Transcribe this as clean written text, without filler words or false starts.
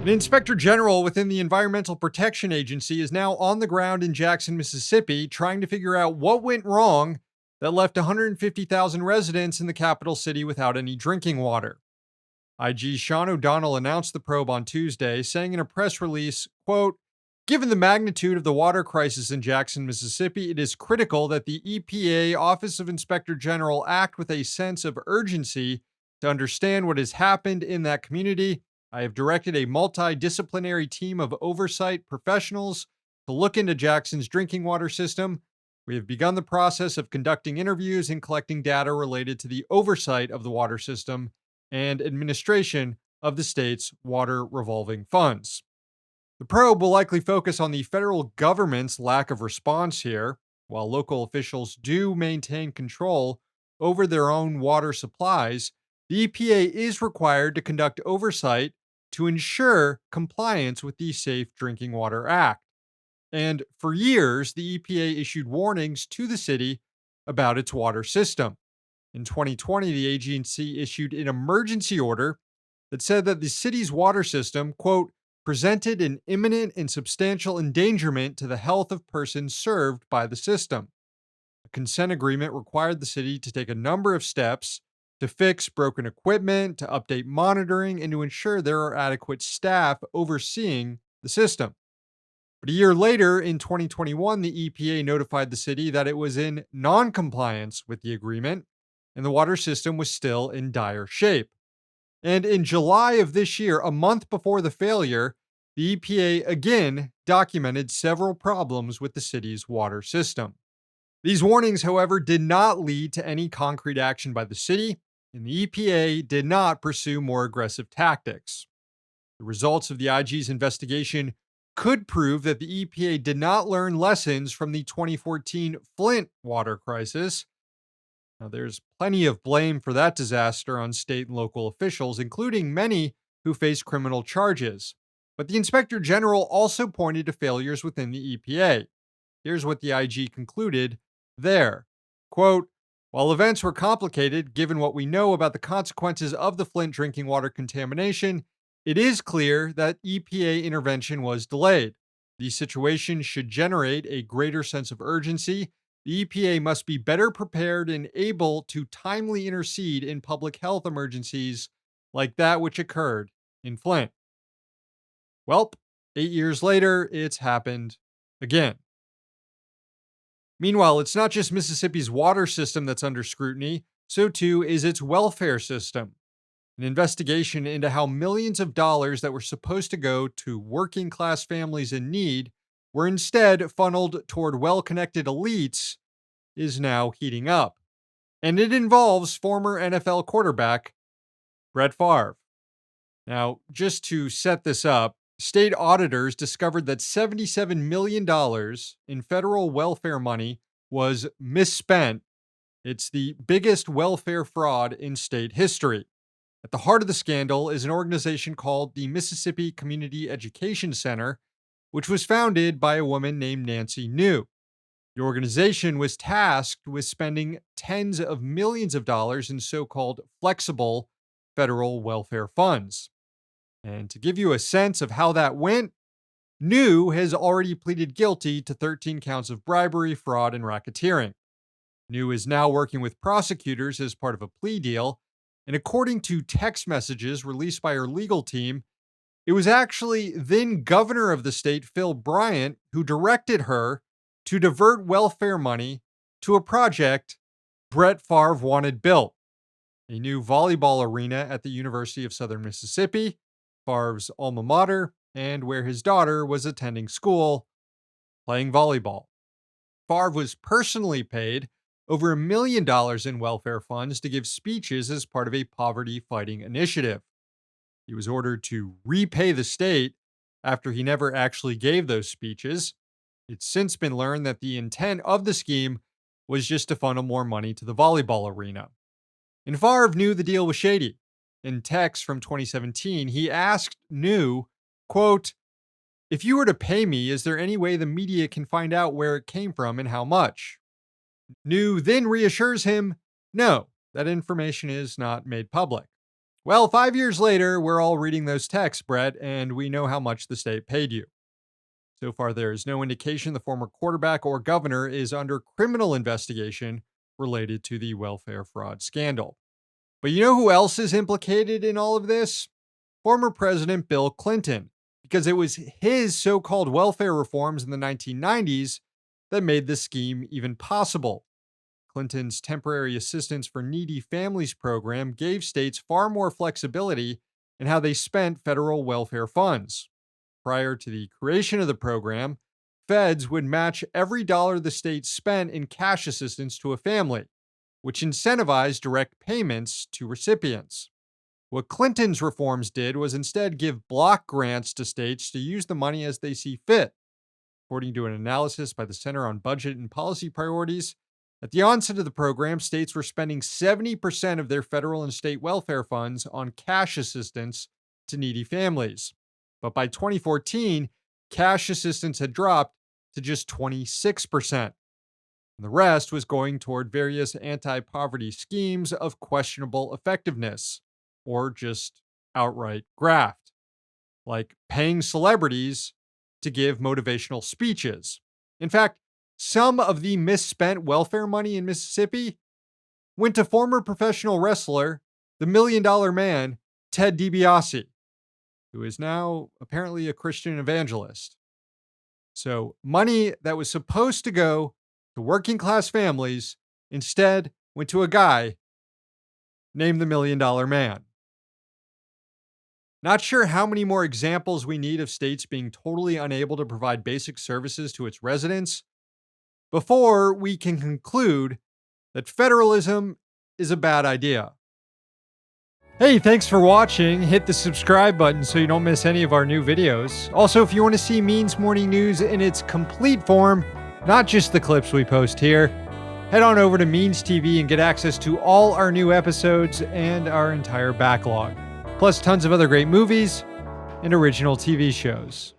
An inspector general within the Environmental Protection Agency is now on the ground in Jackson, Mississippi, trying to figure out what went wrong that left 150,000 residents in the capital city without any drinking water. IG Sean O'Donnell announced the probe on Tuesday, saying in a press release, quote, "Given the magnitude of the water crisis in Jackson, Mississippi, it is critical that the EPA Office of Inspector General act with a sense of urgency to understand what has happened in that community. I have directed a multidisciplinary team of oversight professionals to look into Jackson's drinking water system. We have begun the process of conducting interviews and collecting data related to the oversight of the water system and administration of the state's water revolving funds." The probe will likely focus on the federal government's lack of response here. While local officials do maintain control over their own water supplies, the EPA is required to conduct oversight to ensure compliance with the Safe Drinking Water Act. And for years, the EPA issued warnings to the city about its water system. In 2020, the agency issued an emergency order that said that the city's water system, quote, presented an imminent and substantial endangerment to the health of persons served by the system. A consent agreement required the city to take a number of steps to fix broken equipment, to update monitoring, and to ensure there are adequate staff overseeing the system. But a year later, in 2021, the EPA notified the city that it was in non-compliance with the agreement, and the water system was still in dire shape. And in July of this year, a month before the failure, the EPA again documented several problems with the city's water system. These warnings, however, did not lead to any concrete action by the city, and the EPA did not pursue more aggressive tactics. The results of the IG's investigation could prove that the EPA did not learn lessons from the 2014 Flint water crisis. Now, there's plenty of blame for that disaster on state and local officials, including many who face criminal charges. But the Inspector General also pointed to failures within the EPA. Here's what the IG concluded there. Quote, "While events were complicated, given what we know about the consequences of the Flint drinking water contamination, it is clear that EPA intervention was delayed. The situation should generate a greater sense of urgency. The EPA must be better prepared and able to timely intercede in public health emergencies like that which occurred in Flint." Well, 8 years later, it's happened again. Meanwhile, it's not just Mississippi's water system that's under scrutiny, so too is its welfare system. An investigation into how millions of dollars that were supposed to go to working class families in need were instead funneled toward well connected elites is now heating up. And it involves former NFL quarterback Brett Favre. Now, just to set this up, state auditors discovered that $77 million in federal welfare money was misspent. It's the biggest welfare fraud in state history. At the heart of the scandal is an organization called the Mississippi Community Education Center, which was founded by a woman named Nancy New. The organization was tasked with spending tens of millions of dollars in so-called flexible federal welfare funds. And to give you a sense of how that went, New has already pleaded guilty to 13 counts of bribery, fraud, and racketeering. New is now working with prosecutors as part of a plea deal, and according to text messages released by her legal team, it was actually then governor of the state, Phil Bryant, who directed her to divert welfare money to a project Brett Favre wanted built: a new volleyball arena at the University of Southern Mississippi, Favre's alma mater, and where his daughter was attending school, playing volleyball. Favre was personally paid over $1 million in welfare funds to give speeches as part of a poverty fighting initiative. He was ordered to repay the state after he never actually gave those speeches. It's since been learned that the intent of the scheme was just to funnel more money to the volleyball arena. And Favre knew the deal was shady. In text from 2017, he asked New, quote, "If you were to pay me, is there any way the media can find out where it came from and how much?" New then reassures him, no, that information is not made public. Well, 5 years later, we're all reading those texts, Brett, and we know how much the state paid you. So far, there is no indication the former quarterback or governor is under criminal investigation related to the welfare fraud scandal. But you know who else is implicated in all of this? Former President Bill Clinton, because it was his so called welfare reforms in the 1990s that made the scheme even possible. Clinton's Temporary Assistance for Needy Families program gave states far more flexibility in how they spent federal welfare funds. Prior to the creation of the program, feds would match every dollar the state spent in cash assistance to a family, which incentivized direct payments to recipients. What Clinton's reforms did was instead give block grants to states to use the money as they see fit. According to an analysis by the Center on Budget and Policy Priorities, at the onset of the program, states were spending 70% of their federal and state welfare funds on cash assistance to needy families. But by 2014, cash assistance had dropped to just 26%. And the rest was going toward various anti poverty schemes of questionable effectiveness, or just outright graft, like paying celebrities to give motivational speeches. In fact, some of the misspent welfare money in Mississippi went to former professional wrestler, the $1 Million Man, Ted DiBiase, who is now apparently a Christian evangelist. So money that was supposed to go to working class families instead went to a guy named the $1 Million Man. Not sure how many more examples we need of states being totally unable to provide basic services to its residents before we can conclude that federalism is a bad idea. Hey, thanks for watching. Hit the subscribe button so you don't miss any of our new videos. Also, if you want to see Means Morning News in its complete form, not just the clips we post here, head on over to Means TV and get access to all our new episodes and our entire backlog, plus tons of other great movies and original TV shows.